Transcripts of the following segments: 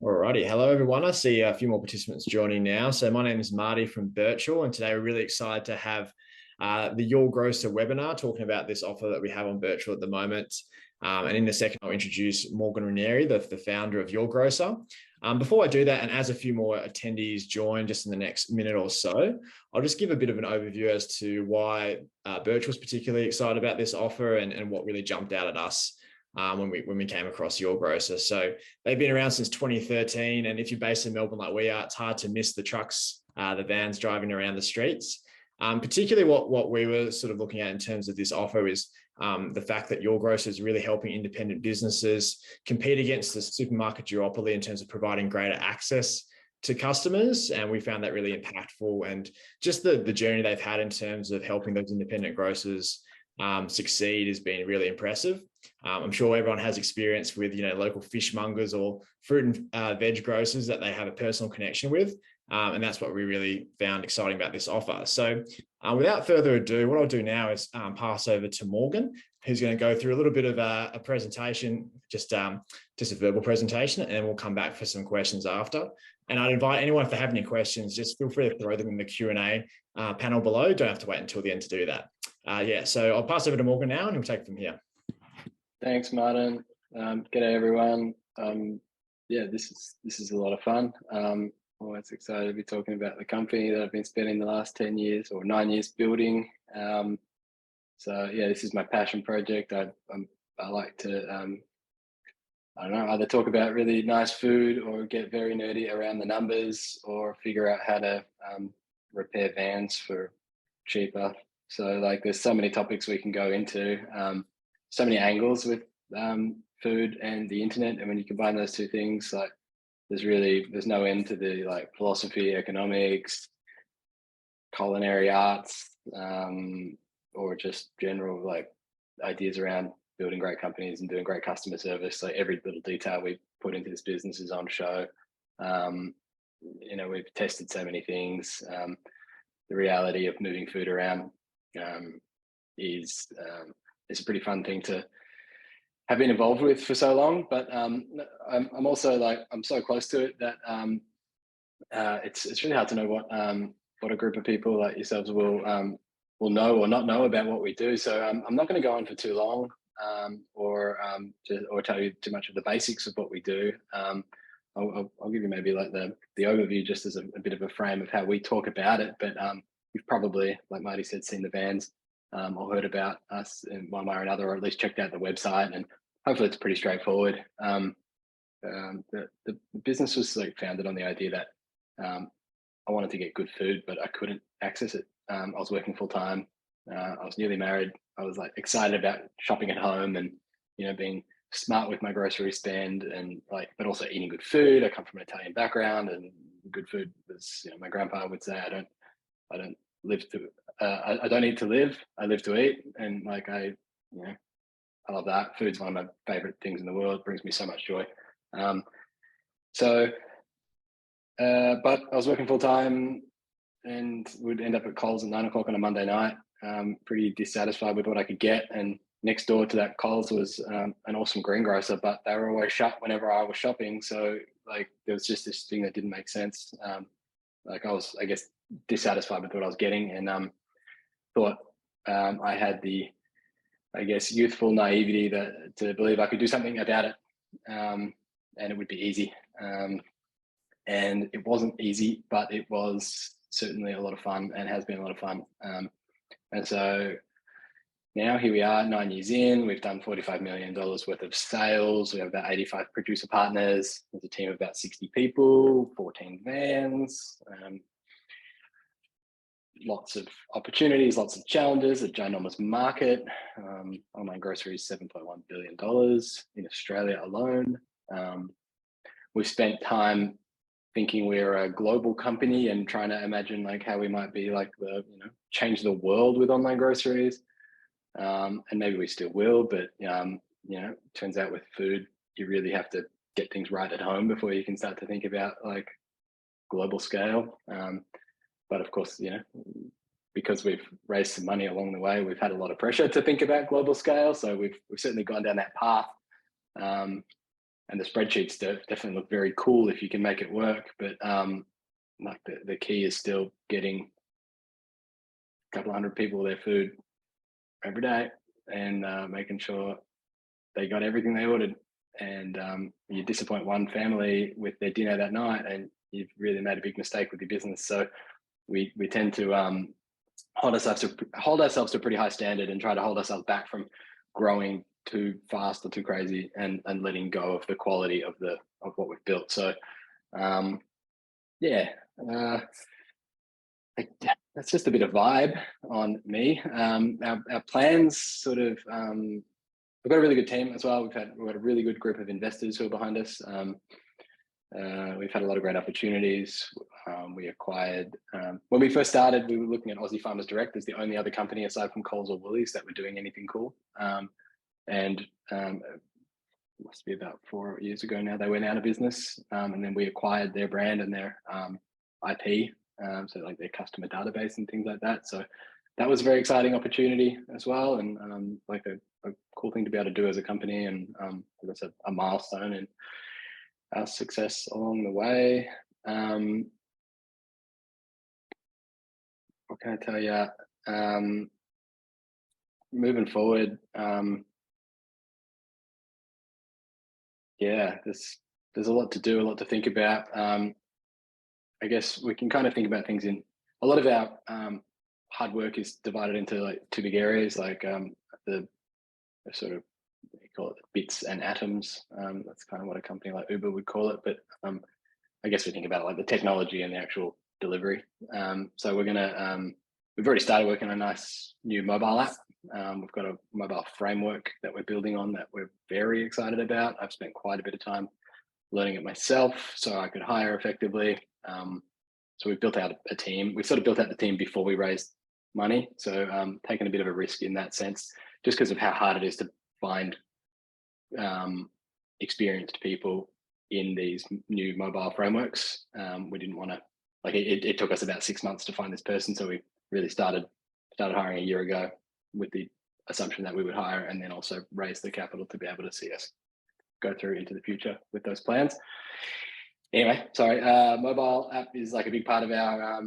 Alrighty, hello everyone. I see a few more participants joining now. So my name is Marty from Birchal, and today we're really excited to have the Your Grocer webinar talking about this offer that we have on Birchal at the moment. And in a second, I'll introduce Morgan Ranieri, the founder of Your Grocer. Before I do that, and as a few more attendees join just in the next minute or so, I'll just give a bit of an overview as to why Birchal was particularly excited about this offer and what really jumped out at us when we came across Your Grocer. So they've been around since 2013, and if you're based in Melbourne like we are, it's hard to miss the trucks, the vans driving around the streets. Particularly what we were sort of looking at in terms of this offer is the fact that Your Grocer is really helping independent businesses compete against the supermarket duopoly in terms of providing greater access to customers. And we found that really impactful, and just the journey they've had in terms of helping those independent grocers succeed has been really impressive. I'm sure everyone has experience with, local fishmongers or fruit and veg grocers that they have a personal connection with. And that's what we really found exciting about this offer. So without further ado, what I'll do now is pass over to Morgan, who's going to go through a little bit of a presentation, just a verbal presentation, and we'll come back for some questions after. And I'd invite anyone, if they have any questions, just feel free to throw them in the Q&A panel below. Don't have to wait until the end to do that. So I'll pass over to Morgan now, and he'll take it from here. Thanks, Martin. G'day, everyone. This is a lot of fun. Always excited to be talking about the company that I've been spending the last 10 years or 9 years building. This is my passion project. I like to, either talk about really nice food or get very nerdy around the numbers or figure out how to repair vans for cheaper. So there's so many topics we can go into, so many angles with food and the internet. And when you combine those two things, there's no end to the philosophy, economics, culinary arts, or just general ideas around building great companies and doing great customer service. Every little detail we put into this business is on show. We've tested so many things. The reality of moving food around is a pretty fun thing to have been involved with for so long, but I'm also I'm so close to it that it's really hard to know what a group of people like yourselves will know or not know about what we do. So I'm not going to go on for too long or tell you too much of the basics of what we do. I'll give you maybe the overview just as a bit of a frame of how we talk about it. But you've probably, like Marty said, seen the vans or heard about us in one way or another, or at least checked out the website, and hopefully it's pretty straightforward. The business was founded on the idea that I wanted to get good food, but I couldn't access it. I was working full time. I was newly married. I was excited about shopping at home and being smart with my grocery spend, and but also eating good food. I come from an Italian background, and good food was, my grandpa would say, I don't live to I don't eat to live, I live to eat. And I love that. Food's one of my favorite things in the world. It brings me so much joy. But I was working full time and would end up at Coles at 9 o'clock on a Monday night, pretty dissatisfied with what I could get. And next door to that Coles was an awesome greengrocer, but they were always shut whenever I was shopping. So there was just this thing that didn't make sense. I was, I guess, dissatisfied with what I was getting, and thought I had the, I guess, youthful naivety to believe I could do something about it, and it would be easy. And it wasn't easy, but it was certainly a lot of fun, and has been a lot of fun. And so now here we are, 9 years in. We've done $45 million worth of sales. We have about 85 producer partners. There's a team of about 60 people, 14 vans. Lots of opportunities, lots of challenges, a ginormous market. Online grocery is $7.1 billion in Australia alone. We've spent time thinking we're a global company and trying to imagine how we might be change the world with online groceries. And maybe we still will, but turns out with food, you really have to get things right at home before you can start to think about global scale. But of course, because we've raised some money along the way, we've had a lot of pressure to think about global scale. So we've certainly gone down that path. and the spreadsheets definitely look very cool if you can make it work. But like the key is still getting a couple hundred people their food every day, and making sure they got everything they ordered. And you disappoint one family with their dinner that night, and you've really made a big mistake with your business. So we tend to hold ourselves to a pretty high standard, and try to hold ourselves back from growing too fast or too crazy, and letting go of the quality of what we've built. So yeah, that's just a bit of vibe on me. Our plans sort of, we've got a really good team as well. We've got a really good group of investors who are behind us. We've had a lot of great opportunities. We acquired, when we first started, we were looking at Aussie Farmers Direct as the only other company aside from Coles or Woolies that were doing anything cool. And it must be about 4 years ago now, they went out of business. And then we acquired their brand and their IP, so like their customer database and things like that. So that was a very exciting opportunity as well, and like a cool thing to be able to do as a company, and as I said, a milestone in our success along the way. What can I tell you? Moving forward, yeah, there's a lot to do, a lot to think about. I guess we can kind of think about things in a lot of our hard work is divided into like two big areas, like the sort of, you call it bits and atoms. That's kind of what a company like Uber would call it. But I guess we think about like the technology and the actual delivery. So we've already started working on a nice new mobile app. We've got a mobile framework that we're building on that we're very excited about. I've spent quite a bit of time learning it myself so I could hire effectively. So we've built out a team. We sort of built out the team before we raised money. So taking a bit of a risk in that sense, just because of how hard it is to find experienced people in these new mobile frameworks. We didn't want to, like it took us about 6 months to find this person. So we really started hiring a year ago with the assumption that we would hire and then also raise the capital to be able to see us go through into the future with those plans. Anyway, sorry, mobile app is like a big part of our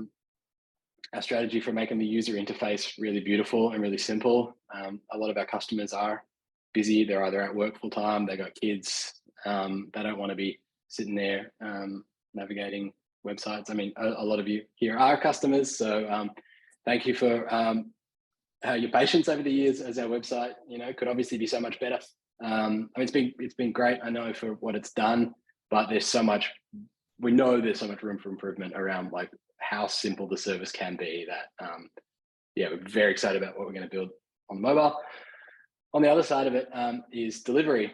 strategy for making the user interface really beautiful and really simple. A lot of our customers are busy. They're either at work full time, they got kids. They don't want to be sitting there navigating websites. I mean, a lot of you here are customers, so thank you for your patience over the years as our website, could obviously be so much better. I mean, it's been great, I know, for what it's done, but we know there's so much room for improvement around like how simple the service can be that, we're very excited about what we're going to build on mobile. On the other side of it is delivery.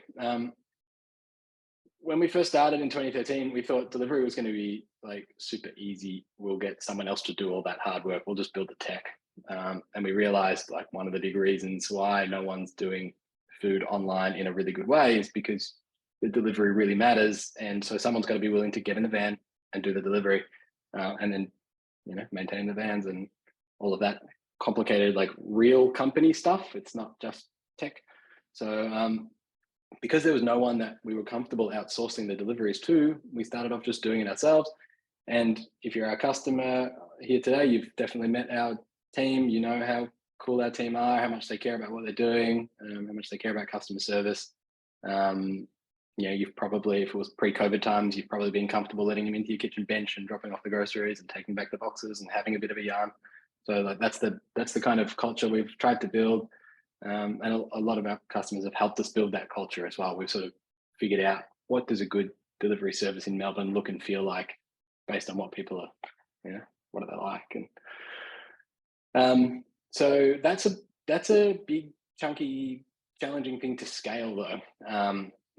When we first started in 2013, we thought delivery was going to be like super easy. We'll get someone else to do all that hard work. We'll just build the tech. And we realized like one of the big reasons why no one's doing food online in a really good way is because the delivery really matters. And so someone's got to be willing to get in the van and do the delivery, and then, maintain the vans and all of that complicated, like real company stuff. It's not just tech. So because there was no one that we were comfortable outsourcing the deliveries to, we started off just doing it ourselves. And if you're our customer here today, you've definitely met our team. You know how cool our team are, how much they care about what they're doing, how much they care about customer service. You've probably, if it was pre-COVID times, you've probably been comfortable letting them into your kitchen bench and dropping off the groceries and taking back the boxes and having a bit of a yarn. So like that's the kind of culture we've tried to build. And a lot of our customers have helped us build that culture as well. We've sort of figured out what does a good delivery service in Melbourne look and feel like based on what people are, what are they like? And so that's a big, chunky, challenging thing to scale though.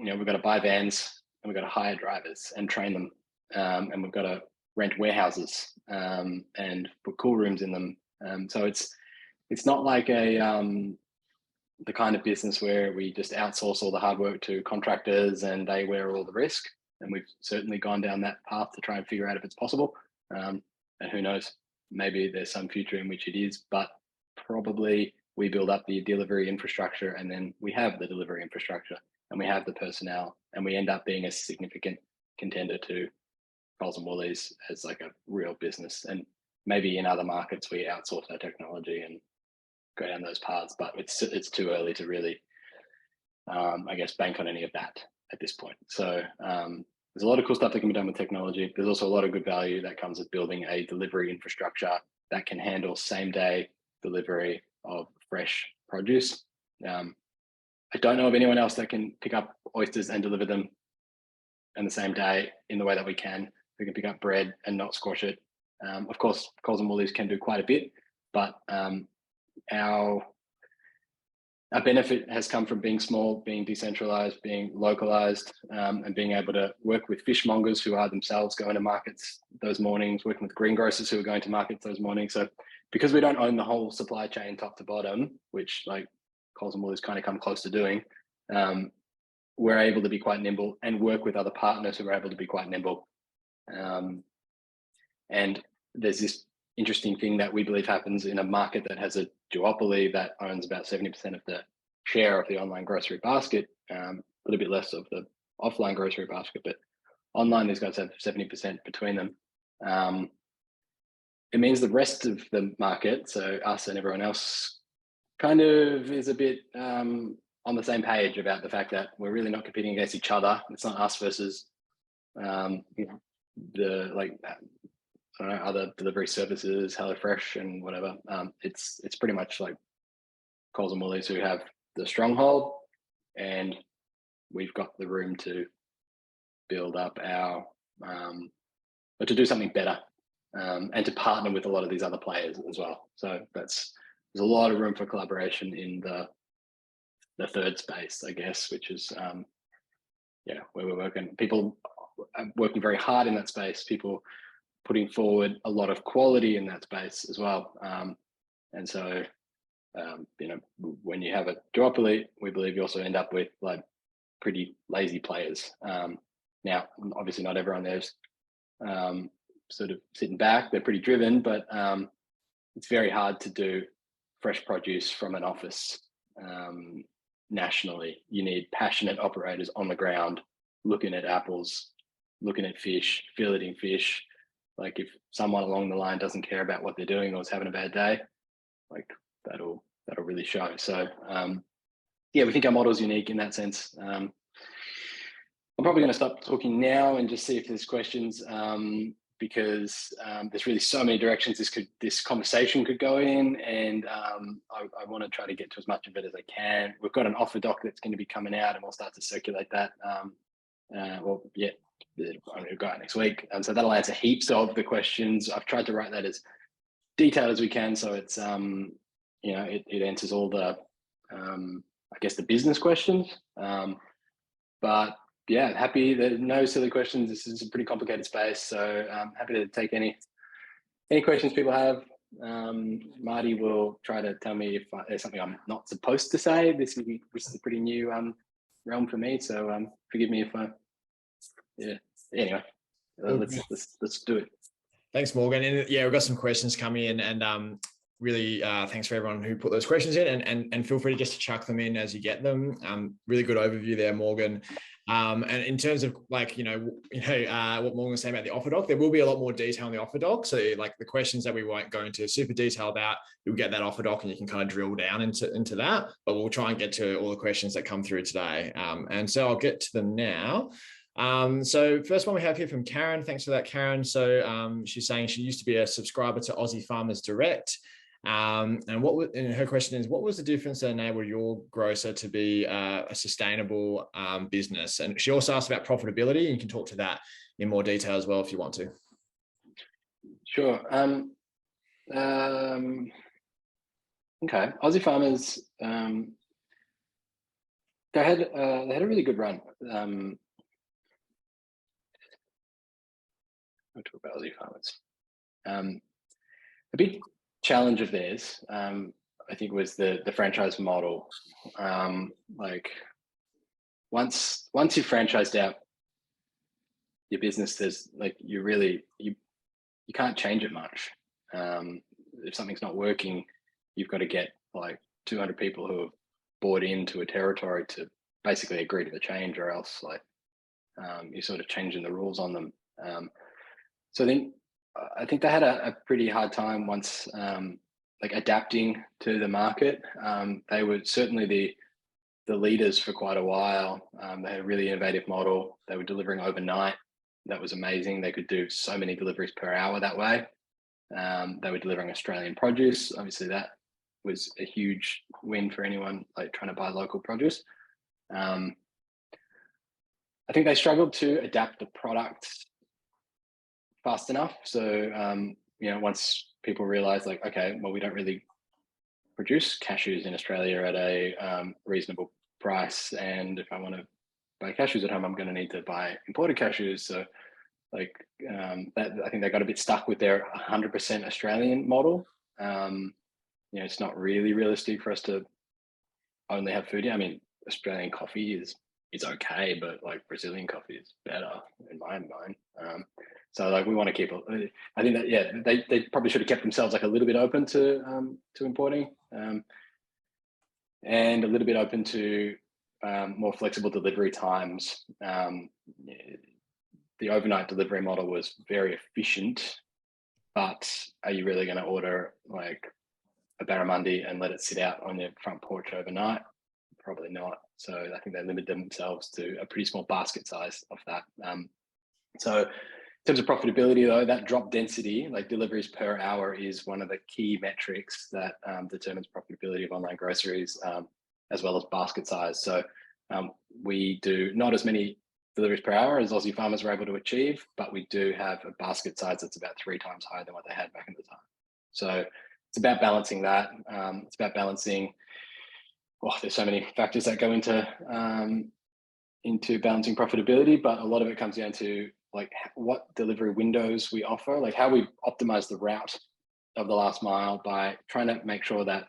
We've got to buy vans and we've got to hire drivers and train them. And we've got to rent warehouses and put cool rooms in them. So it's not like the kind of business where we just outsource all the hard work to contractors and they wear all the risk. And we've certainly gone down that path to try and figure out if it's possible. And who knows, maybe there's some future in which it is, but probably we build up the delivery infrastructure and then we have the delivery infrastructure. and we have the personnel, and we end up being a significant contender to Coles and Woolies as like a real business. And maybe in other markets we outsource our technology and go down those paths, but it's too early to really, I guess, bank on any of that at this point. So there's a lot of cool stuff that can be done with technology. There's also a lot of good value that comes with building a delivery infrastructure that can handle same day delivery of fresh produce. I don't know of anyone else that can pick up oysters and deliver them in the same day in the way that we can. We can pick up bread and not squash it. Of course, Coles and Woolies can do quite a bit, but our benefit has come from being small, being decentralized, being localized, and being able to work with fishmongers who are themselves going to markets those mornings, working with greengrocers who are going to markets those mornings. So because we don't own the whole supply chain top to bottom, which like Coles and Woolies kind of come close to doing, we're able to be quite nimble and work with other partners who are able to be quite nimble. And there's this interesting thing that we believe happens in a market that has a duopoly that owns about 70% of the share of the online grocery basket, a little bit less of the offline grocery basket, but online these guys have 70% between them. It means the rest of the market, so us and everyone else, kind of is a bit on the same page about the fact that we're really not competing against each other. It's not us versus the like I don't know, other delivery services, HelloFresh and whatever. It's pretty much like Coles and Woolies who have the stronghold, and we've got the room to build up our or to do something better, and to partner with a lot of these other players as well. So there's a lot of room for collaboration in the third space, I guess, which is where we're working. People are working very hard in that space. People putting forward a lot of quality in that space as well. And so, when you have a duopoly, we believe you also end up with like pretty lazy players. Now, obviously not everyone there's sort of sitting back. They're pretty driven, but it's very hard to do fresh produce from an office nationally. You need passionate operators on the ground, looking at apples, looking at fish, filleting fish. Like if someone along the line doesn't care about what they're doing or is having a bad day, like that'll really show. So we think our model is unique in that sense. I'm probably going to stop talking now and just see if there's questions, because there's really so many directions this conversation could go in, and I want to try to get to as much of it as I can. We've got an offer doc that's going to be coming out, and we'll start to circulate that. We'll go out next week, and so that'll answer heaps of the questions. I've tried to write that as detailed as we can, so it's it answers all the I guess the business questions. But yeah, happy. There's no silly questions. This is a pretty complicated space, so I'm happy to take any questions people have. Marty will try to tell me if there's something I'm not supposed to say. This is a pretty new realm for me, so forgive me if I. Yeah. Anyway, let's do it. Thanks, Morgan. And yeah, we've got some questions coming in, and really thanks for everyone who put those questions in, and feel free to just chuck them in as you get them. Really good overview there, Morgan. And in terms of like what Morgan was saying about the offer doc, there will be a lot more detail in the offer doc. So like the questions that we won't go into super detail about, you'll get that offer doc and you can kind of drill down into that. But we'll try and get to all the questions that come through today. And so I'll get to them now. So first one we have here from Karen. Thanks for that, Karen. So she's saying she used to be a subscriber to Aussie Farmers Direct. And her question is, what was the difference that enabled your grocer to be a sustainable business? And she also asked about profitability, and you can talk to that in more detail as well if you want to. Sure. Okay. Aussie Farmers, they had a really good run. I'll talk about Aussie Farmers. A big challenge of theirs, I think, was the franchise model. Like once you franchised out your business, there's like you can't change it much. If something's not working, you've got to get like 200 people who have bought into a territory to basically agree to the change, or else like you're sort of changing the rules on them. So then I think they had a pretty hard time once like adapting to the market. They were certainly the leaders for quite a while. They had a really innovative model. They were delivering overnight. That was amazing. They could do so many deliveries per hour that way. They were delivering Australian produce. Obviously, that was a huge win for anyone like trying to buy local produce. I think they struggled to adapt the product fast enough. So, once people realized like, okay, well, we don't really produce cashews in Australia at a reasonable price. And if I want to buy cashews at home, I'm going to need to buy imported cashews. So like that, I think they got a bit stuck with their 100% Australian model. It's not really realistic for us to only have food. I mean, Australian coffee is okay, but like Brazilian coffee is better in my mind. So like we want to keep. I think that they probably should have kept themselves like a little bit open to importing, and a little bit open to more flexible delivery times. The overnight delivery model was very efficient, but are you really going to order like a barramundi and let it sit out on your front porch overnight? Probably not. So I think they limit themselves to a pretty small basket size of that. So in terms of profitability, though, that drop density, like deliveries per hour, is one of the key metrics that determines profitability of online groceries, as well as basket size. So we do not as many deliveries per hour as Aussie farmers were able to achieve, but we do have a basket size that's about 3 times higher than what they had back in the time. So it's about balancing that. It's about balancing. There's so many factors that go into balancing profitability, but a lot of it comes down to like what delivery windows we offer, like how we optimize the route of the last mile by trying to make sure that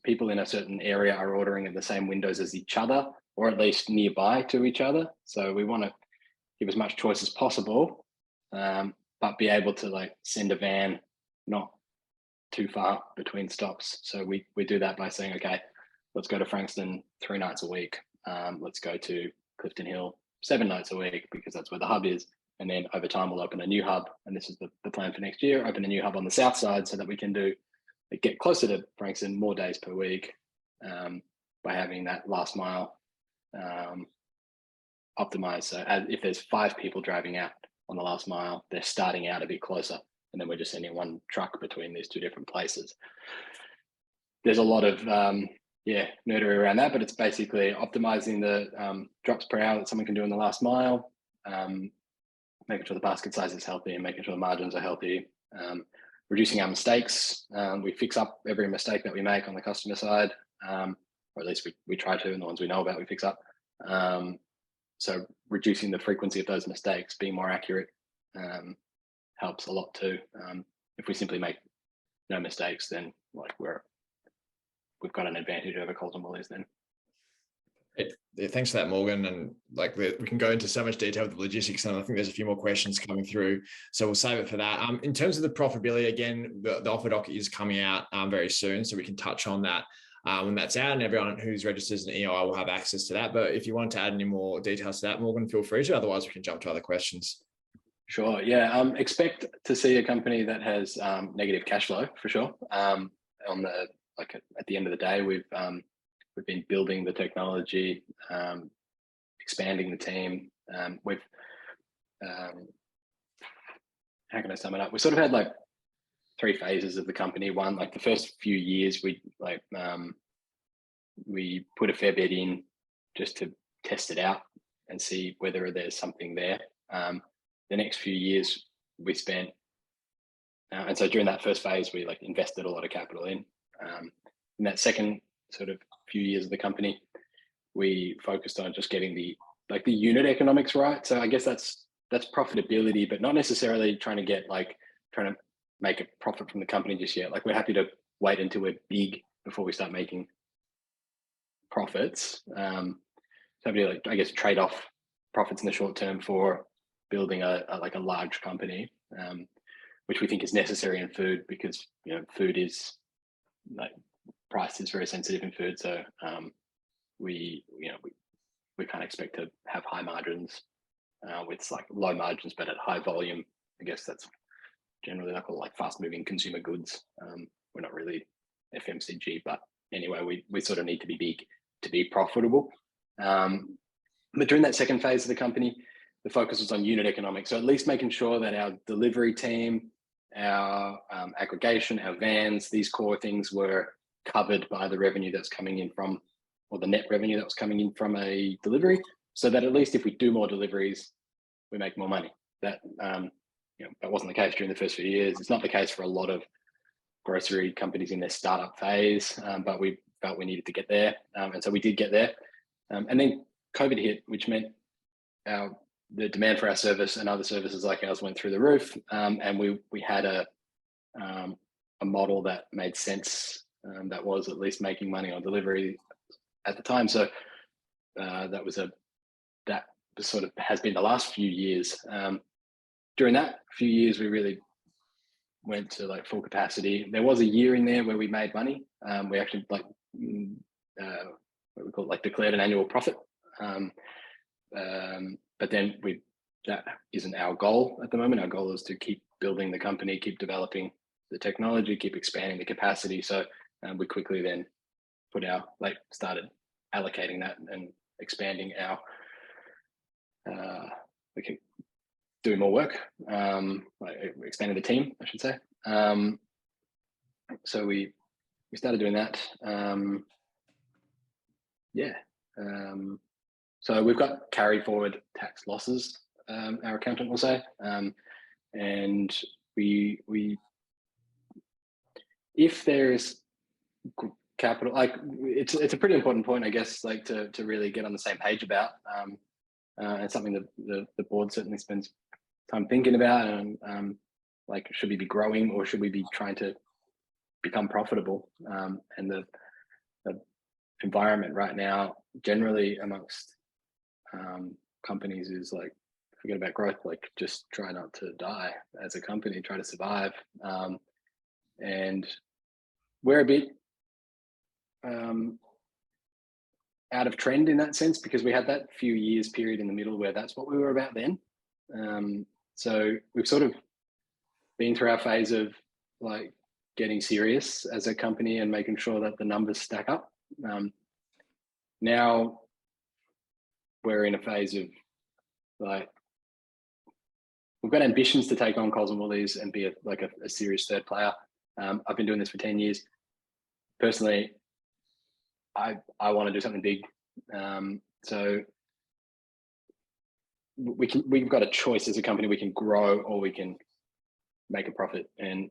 people in a certain area are ordering in the same windows as each other, or at least nearby to each other. So we want to give as much choice as possible, but be able to like send a van not too far between stops. So we do that by saying, okay, let's go to Frankston 3 nights a week. Let's go to Clifton Hill 7 nights a week, because that's where the hub is. And then over time, we'll open a new hub. And this is the plan for next year, open a new hub on the south side so that we can get closer to Frankston more days per week, by having that last mile optimized. So if there's 5 people driving out on the last mile, they're starting out a bit closer. And then we're just sending one truck between these 2 different places. There's a lot of nerdery around that, but it's basically optimizing the drops per hour that someone can do in the last mile, making sure the basket size is healthy and making sure the margins are healthy, reducing our mistakes. We fix up every mistake that we make on the customer side, or at least we try to, and the ones we know about we fix up. So reducing the frequency of those mistakes, being more accurate, helps a lot too. If we simply make no mistakes, then like we've got an advantage over Coles and Woolies then. Thanks for that, Morgan. And like we can go into so much detail with the logistics, and I think there's a few more questions coming through, so we'll save it for that. In terms of the profitability, again, the offer doc is coming out very soon, so we can touch on that when that's out, and everyone who's registered as an EI will have access to that. But if you want to add any more details to that, Morgan, feel free to. Otherwise, we can jump to other questions. Sure. Yeah. Expect to see a company that has negative cash flow for sure. At the end of the day, we've been building the technology, expanding the team. How can I sum it up? We sort of had like 3 phases of the company. One, like the first few years, we put a fair bit in just to test it out and see whether there's something there. The next few years we spent, and so during that first phase, we like invested a lot of capital in. In that second sort of few years of the company, we focused on just getting the unit economics right. So I guess that's profitability, but not necessarily trying to make a profit from the company just yet. Like we're happy to wait until we're big before we start making profits. So happy to trade off profits in the short term for building a large company, which we think is necessary in food, because food is price is very sensitive in food. So we we can't expect to have high margins with like low margins, but at high volume. I guess that's generally like fast moving consumer goods. We're not really FMCG, but anyway, we sort of need to be big to be profitable. But during that second phase of the company, the focus was on unit economics. So at least making sure that our delivery team, our aggregation, our vans, these core things were covered by the revenue that's coming in from, or the net revenue that was coming in from a delivery, so that at least if we do more deliveries, we make more money. That that wasn't the case during the first few years. It's not the case for a lot of grocery companies in their startup phase, but we felt we needed to get there, and so we did get there. And then COVID hit, which meant the demand for our service and other services like ours went through the roof, and we had a model that made sense, that was at least making money on delivery at the time. So that sort of has been the last few years. During that few years, we really went to like full capacity. There was a year in there where we made money. We actually what we call it, like declared an annual profit. But then that isn't our goal at the moment. Our goal is to keep building the company, keep developing the technology, keep expanding the capacity. So we quickly then started allocating that and expanding our doing more work, expanding the team, I should say. So we started doing that. So we've got carry forward tax losses, our accountant will say, and we if there's capital, like it's a pretty important point, I guess, like to really get on the same page about, and something that the board certainly spends time thinking about, and like, should we be growing or should we be trying to become profitable? And the environment right now, generally amongst companies, is like, forget about growth, like just try not to die as a company, try to survive. And we're a bit out of trend in that sense, because we had that few years period in the middle where that's what we were about then. So we've sort of been through our phase of like getting serious as a company and making sure that the numbers stack up. Now we're in a phase of like, we've got ambitions to take on Coles and Woolies and be a serious third player. I've been doing this for 10 years. Personally, I want to do something big. So we've got a choice as a company. We can grow or we can make a profit. And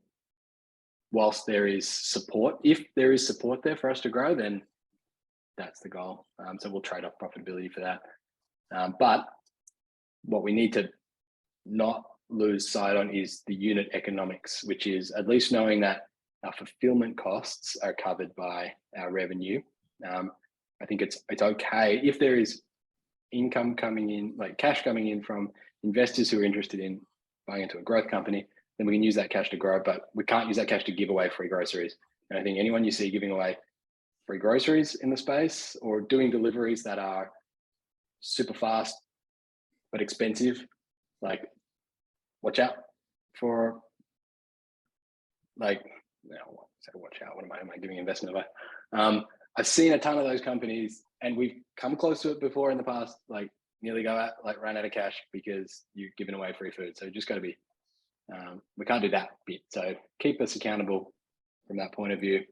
whilst there is support, if there is support there for us to grow, then that's the goal. So we'll trade off profitability for that. But what we need to not lose sight on is the unit economics, which is at least knowing that our fulfillment costs are covered by our revenue. I think it's okay if there is income coming in, like cash coming in from investors who are interested in buying into a growth company, then we can use that cash to grow, but we can't use that cash to give away free groceries. And I think anyone you see giving away free groceries in the space or doing deliveries that are super fast but expensive, like, watch out for, like, watch out, what am I giving investment away? I've seen a ton of those companies, and we've come close to it before in the past, like nearly ran out of cash because you're giving away free food. So just got to be, we can't do that bit. So keep us accountable from that point of view.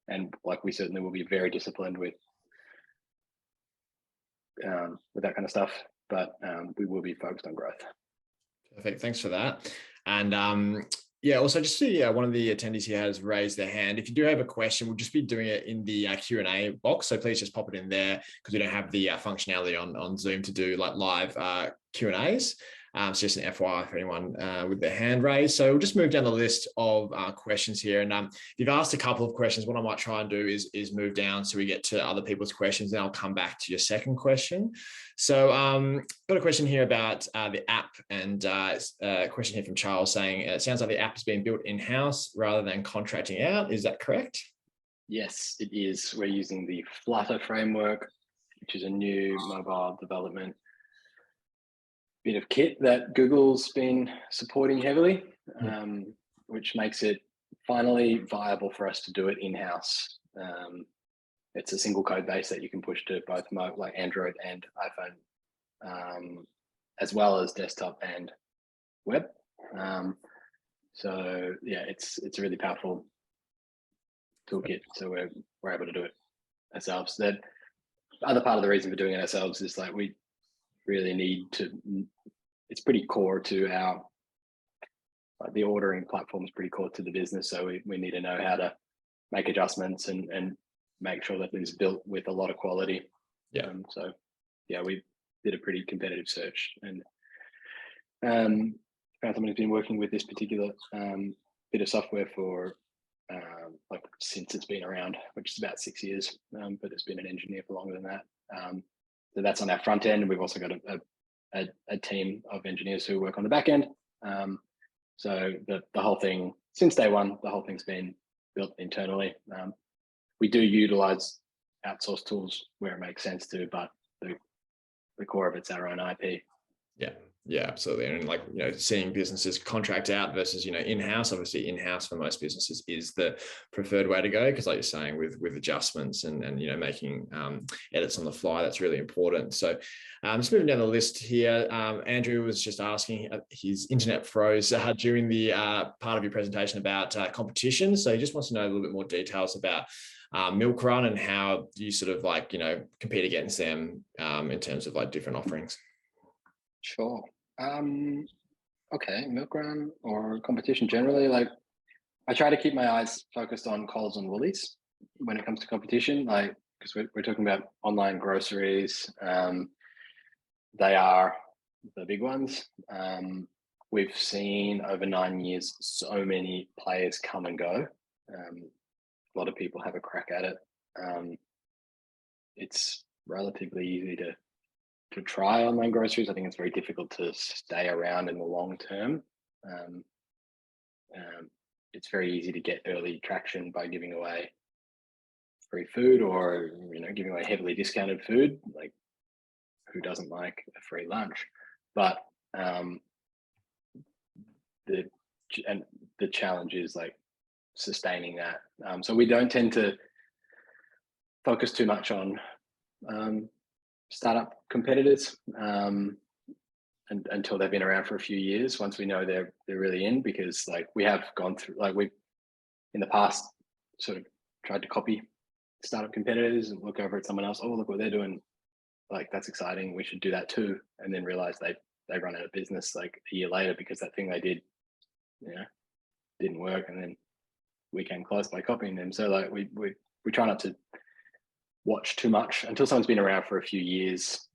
And like, we certainly will be very disciplined with that kind of stuff, but we will be focused on growth. Perfect. Thanks for that. And yeah, also just see one of the attendees here has raised their hand. If you do have a question, we'll just be doing it in the Q&A box. So please just pop it in there, because we don't have the functionality on Zoom to do like live Q&As. So just an FYI for anyone with their hand raised. So we'll just move down the list of questions here. And if you've asked a couple of questions, what I might try and do is move down so we get to other people's questions, and I'll come back to your second question. So got a question here about the app, and a question here from Charles saying, it sounds like the app is being built in-house rather than contracting out. Is that correct? Yes, it is. We're using the Flutter framework. which is a new mobile development bit of kit that Google's been supporting heavily, which makes it finally viable for us to do it in-house. It's a single code base that you can push to both like Android and iPhone, as well as desktop and web. So yeah, it's a really powerful toolkit. So we're able to do it ourselves. That other part of the reason for doing it ourselves is like we really need to. It's pretty core to our the ordering platform is pretty core to the business. So we need to know how to make adjustments and make sure that it's built with a lot of quality. Yeah. So yeah, we did a pretty competitive search and found someone who's been working with this particular bit of software for like since it's been around, which is about 6 years, but it's been an engineer for longer than that. So that's on our front end. We've also got a team of engineers who work on the back end. So the whole thing, since day one, the whole thing's been built internally. We do utilize outsourced tools where it makes sense to, but the core of it's our own IP. Yeah, absolutely. And like, seeing businesses contract out versus, in-house, obviously in-house for most businesses is the preferred way to go. Cause like you're saying with adjustments and making edits on the fly, that's really important. So just moving down the list here, Andrew was just asking, his internet froze during the part of your presentation about competition. So he just wants to know a little bit more details about Milk Run and how you sort of like, compete against them in terms of like different offerings. Sure. Okay, Milk Run or competition generally, like I try to keep my eyes focused on Coles and Woolies when it comes to competition, like because we're talking about online groceries. They are the big ones. We've seen over 9 years so many players come and go. A lot of people have a crack at it. It's relatively easy to try online groceries. I think it's very difficult to stay around in the long term. It's very easy to get early traction by giving away free food or giving away heavily discounted food. Like, who doesn't like a free lunch? But the challenge is like sustaining that. So we don't tend to focus too much on startup competitors until they've been around for a few years. Once we know they're really in, because like we have gone through, like we've in the past sort of tried to copy startup competitors and look over at someone else. Oh, look what they're doing. Like, that's exciting. We should do that too. And then realize they run out of business like a year later because that thing they did, didn't work. And then we came close by copying them. So like we try not to watch too much until someone's been around for a few years.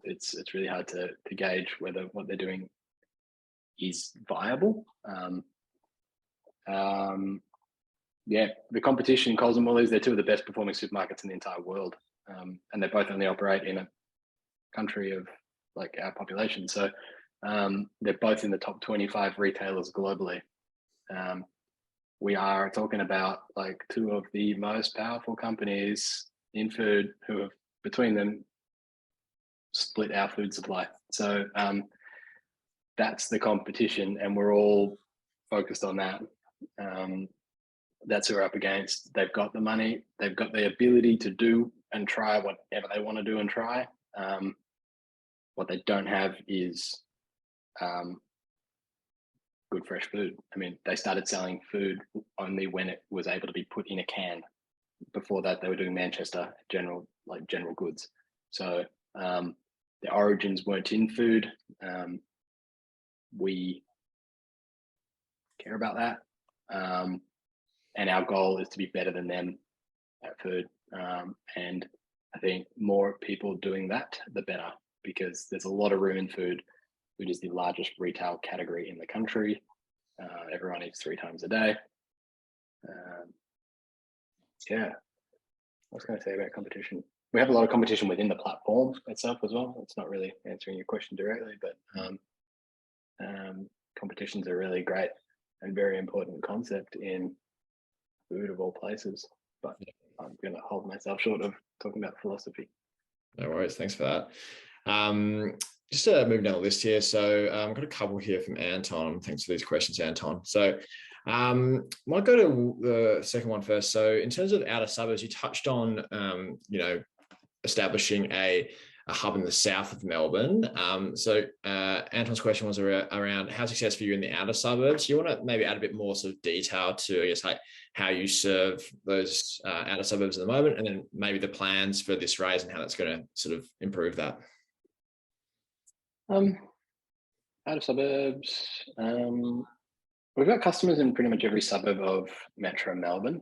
It's really hard to gauge whether what they're doing is viable. Yeah, the competition, Coles and Woolies, they're two of the best performing supermarkets in the entire world, and they both only operate in a country of like our population. So they're both in the top 25 retailers globally. We are talking about like two of the most powerful companies in food who have between them split our food supply. So that's the competition, and we're all focused on that. That's who we're up against. They've got the money, they've got the ability to do and try whatever they want to do and try. What they don't have is good fresh food. I mean, they started selling food only when it was able to be put in a can. Before that, they were doing Manchester general goods. So the origins weren't in food. We care about that. And our goal is to be better than them at food. And I think more people doing that, the better, because there's a lot of room in food. Food is the largest retail category in the country. Everyone eats 3 times a day. Yeah. What was I going to say about competition? We have a lot of competition within the platform itself as well. It's not really answering your question directly, but competition's a really great and very important concept in food of all places. But I'm going to hold myself short of talking about philosophy. No worries. Thanks for that. Just moving down the list here. So I've got a couple here from Anton. Thanks for these questions, Anton. So might go to the second one first. So in terms of outer suburbs, you touched on, establishing a hub in the south of Melbourne. Anton's question was around how successful are you in the outer suburbs. You want to maybe add a bit more sort of detail to, I guess, like how you serve those outer suburbs at the moment, and then maybe the plans for this raise and how that's going to sort of improve that. Outer suburbs. We've got customers in pretty much every suburb of Metro Melbourne.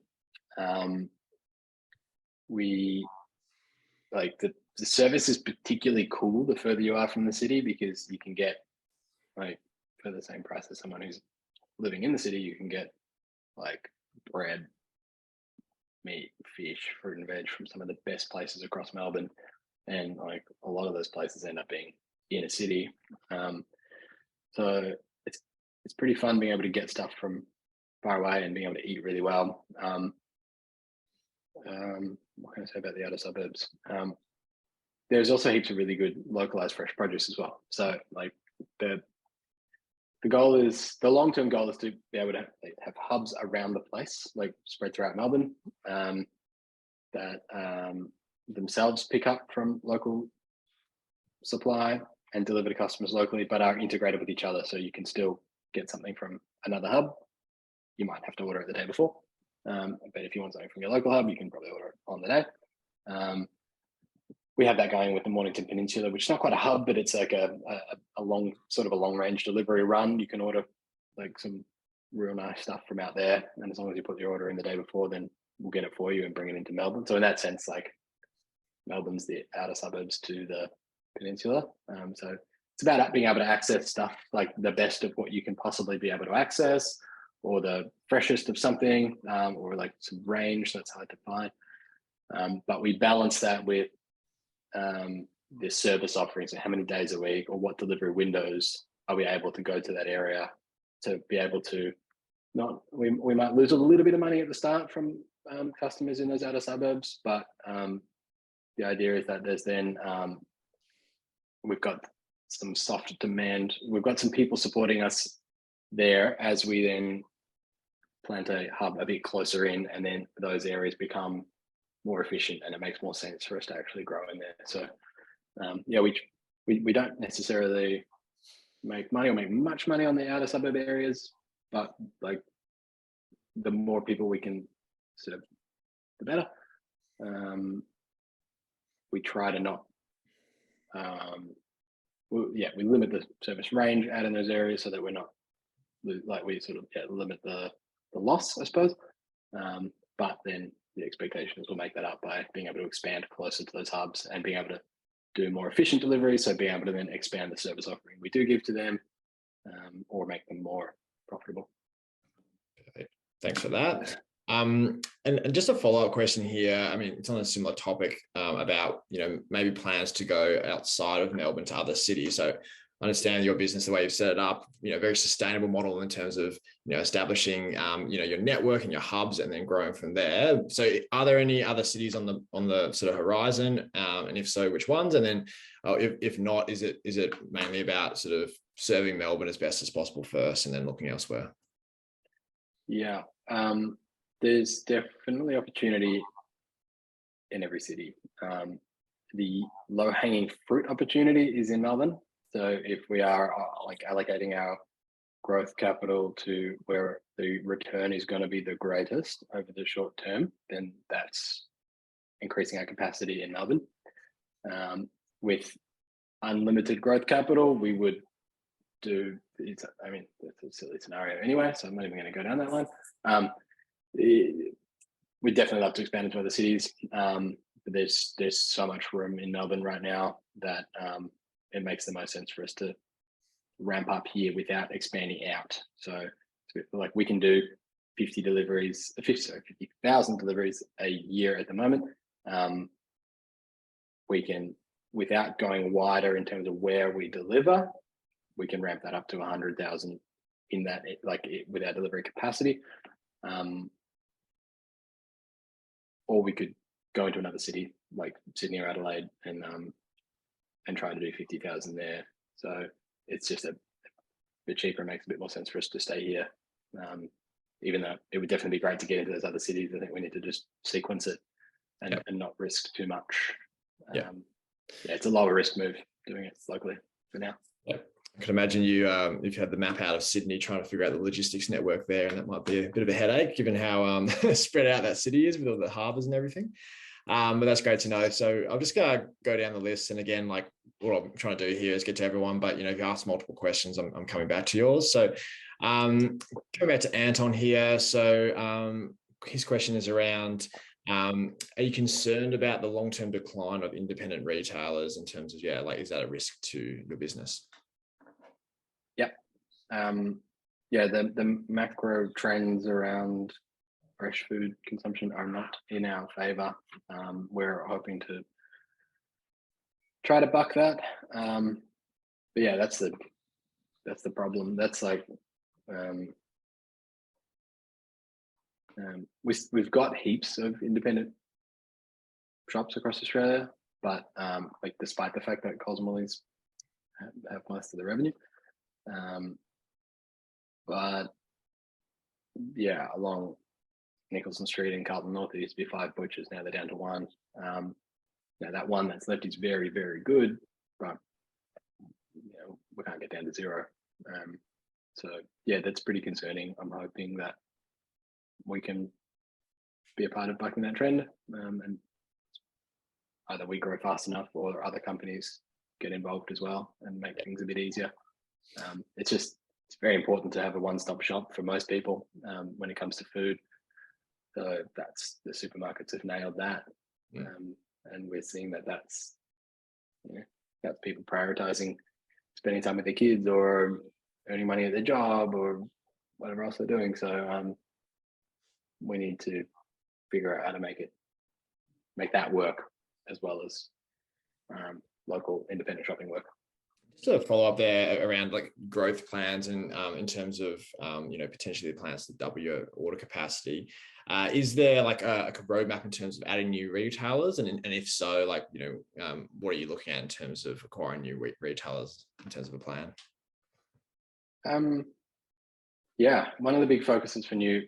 The service is particularly cool the further you are from the city, because you can get, like, for the same price as someone who's living in the city, you can get like bread, meat, fish, fruit and veg from some of the best places across Melbourne. And like a lot of those places end up being in a city. So it's pretty fun being able to get stuff from far away and being able to eat really well. What can I say about the outer suburbs? There's also heaps of really good localized fresh produce as well. So like the long-term goal is to be able to have hubs around the place, like spread throughout Melbourne, that themselves pick up from local supply and deliver to customers locally, but are integrated with each other. So you can still get something from another hub. You might have to order it the day before. But if you want something from your local hub, you can probably order it on the day. We have that going with the Mornington Peninsula, which is not quite a hub, but it's like a long range delivery run. You can order like some real nice stuff from out there, and as long as you put your order in the day before, then we'll get it for you and bring it into Melbourne. So in that sense, like Melbourne's the outer suburbs to the peninsula. So it's about being able to access stuff like the best of what you can possibly be able to access, or the freshest of something, or like some range that's hard to find. But we balance that with the service offerings, and how many days a week or what delivery windows are we able to go to that area to be able to we might lose a little bit of money at the start from customers in those outer suburbs, but the idea is that there's then we've got some soft demand. We've got some people supporting us there as we then plant a hub a bit closer in, and then those areas become more efficient, and it makes more sense for us to actually grow in there. So we don't necessarily make money or make much money on the outer suburb areas, but like the more people we can serve, the better. We try to not we limit the service range out in those areas so that we're not we sort of limit the loss, I suppose. But then the expectation is we'll make that up by being able to expand closer to those hubs and being able to do more efficient delivery. So being able to then expand the service offering we do give to them, or make them more profitable. Perfect. Thanks for that. And just a follow-up question here. I mean, it's on a similar topic about, maybe plans to go outside of Melbourne to other cities. So I understand your business, the way you've set it up, very sustainable model in terms of, establishing, your network and your hubs and then growing from there. So are there any other cities on the sort of horizon? And if so, which ones? And then if not, is it mainly about sort of serving Melbourne as best as possible first and then looking elsewhere? Yeah. There's definitely opportunity in every city. The low-hanging fruit opportunity is in Melbourne. So if we are allocating our growth capital to where the return is going to be the greatest over the short term, then that's increasing our capacity in Melbourne. With unlimited growth capital, we would do. It's a silly scenario anyway, so I'm not even going to go down that line. We'd definitely love to expand into other cities, but there's so much room in Melbourne right now that it makes the most sense for us to ramp up here without expanding out. So like we can do 50,000 deliveries a year at the moment. We can, without going wider in terms of where we deliver, we can ramp that up to 100,000 in that, with our delivery capacity. Or we could go into another city like Sydney or Adelaide and try to do 50,000 there. So it's just a bit cheaper. It makes a bit more sense for us to stay here. Even though it would definitely be great to get into those other cities, I think we need to just sequence it and not risk too much. It's a lower risk move doing it locally for now. I can imagine you, if you had the map out of Sydney, trying to figure out the logistics network there, and that might be a bit of a headache given how spread out that city is with all the harbours and everything. But that's great to know. So I'm just going to go down the list. And again, like what I'm trying to do here is get to everyone, but if you ask multiple questions, I'm coming back to yours. So coming back to Anton here. So his question is around, are you concerned about the long-term decline of independent retailers in terms of, is that a risk to your business? The macro trends around fresh food consumption are not in our favor. We're hoping to try to buck that. That's the problem. That's like we've got heaps of independent shops across Australia, but despite the fact that Cosmollies have most of the revenue, along Nicholson Street in Carlton North, there used to be 5 butchers. Now they're down to 1. That one that's left is very, very good, but we can't get down to 0. That's pretty concerning. I'm hoping that we can be a part of bucking that trend, and either we grow fast enough or other companies get involved as well and make things a bit easier. It's very important to have a one-stop shop for most people when it comes to food. So that's the supermarkets have nailed that, and we're seeing that's people prioritizing spending time with their kids or earning money at their job or whatever else they're doing. So we need to figure out how to make that work as well as local independent shopping work. Just a follow up there around like growth plans and in terms of potentially the plans to double your order capacity. Is there like a roadmap in terms of adding new retailers, and if so, what are you looking at in terms of acquiring new retailers in terms of a plan? One of the big focuses for new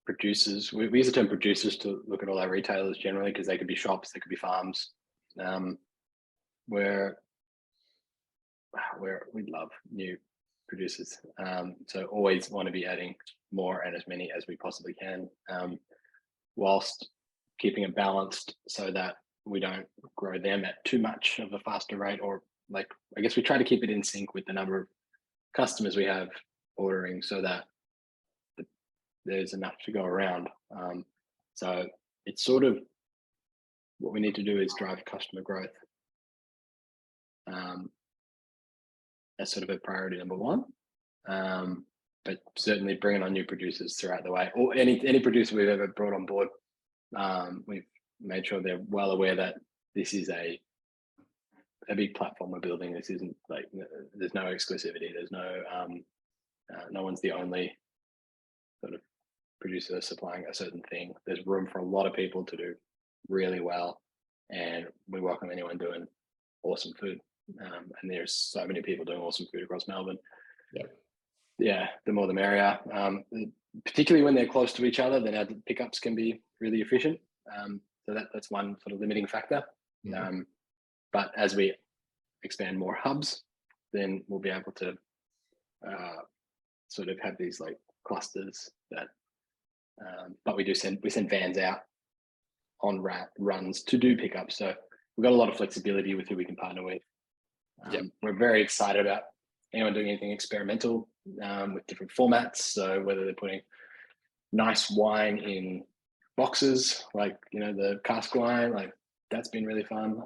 producers, we use the term producers to look at all our retailers generally, because they could be shops, they could be farms, where we love new producers. So always want to be adding more and as many as we possibly can, whilst keeping it balanced so that we don't grow them at too much of a faster rate, or I guess we try to keep it in sync with the number of customers we have ordering so that there's enough to go around. So it's sort of what we need to do is drive customer growth. That's sort of a priority number 1. But certainly bringing on new producers throughout the way, or any producer we've ever brought on board, we've made sure they're well aware that this is a big platform we're building. This isn't there's no exclusivity. There's no one's the only sort of producer supplying a certain thing. There's room for a lot of people to do really well, and we welcome anyone doing awesome food. And there's so many people doing awesome food across Melbourne. The more the merrier. Particularly when they're close to each other, then our pickups can be really efficient. So that's one sort of limiting factor. But as we expand more hubs, then we'll be able to sort of have these clusters that. But we send vans out on runs to do pickups. So we've got a lot of flexibility with who we can partner with. We're very excited about anyone doing anything experimental with different formats. So whether they're putting nice wine in boxes, the cask wine, that's been really fun.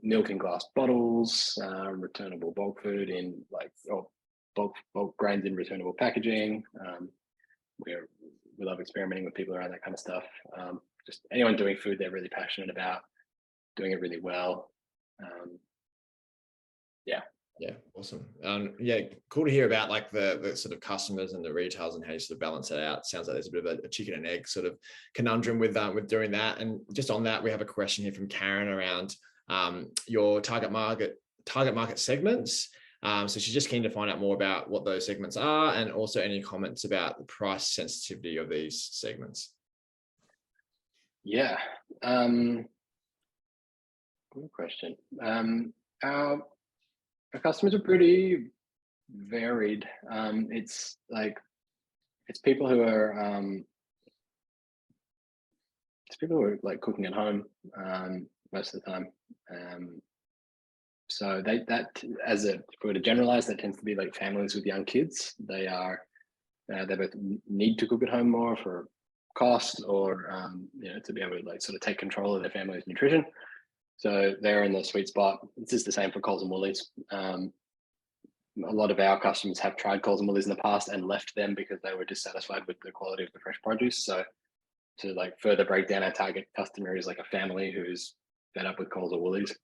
Milk in glass bottles, returnable bulk food in bulk grains in returnable packaging. We love experimenting with people around that kind of stuff. Just anyone doing food they're really passionate about, doing it really well. Yeah, awesome. Yeah, cool to hear about like the sort of customers and the retailers and how you sort of balance it out. Sounds like there's a bit of a chicken and egg sort of conundrum with doing that. And just on that, we have a question here from Karen around your target market segments. So she's just keen to find out more about what those segments are, and also any comments about the price sensitivity of these segments. Yeah, good question. Our customers are pretty varied. It's people who are like cooking at home most of the time. So if we were to generalize, that tends to be like families with young kids. They both need to cook at home more for cost, or to be able to like sort of take control of their family's nutrition. So they're in the sweet spot. It's just the same for Coles and Woolies. A lot of our customers have tried Coles and Woolies in the past and left them because they were dissatisfied with the quality of the fresh produce. So to like further break down, our target customer is like a family who's fed up with Coles or Woolies,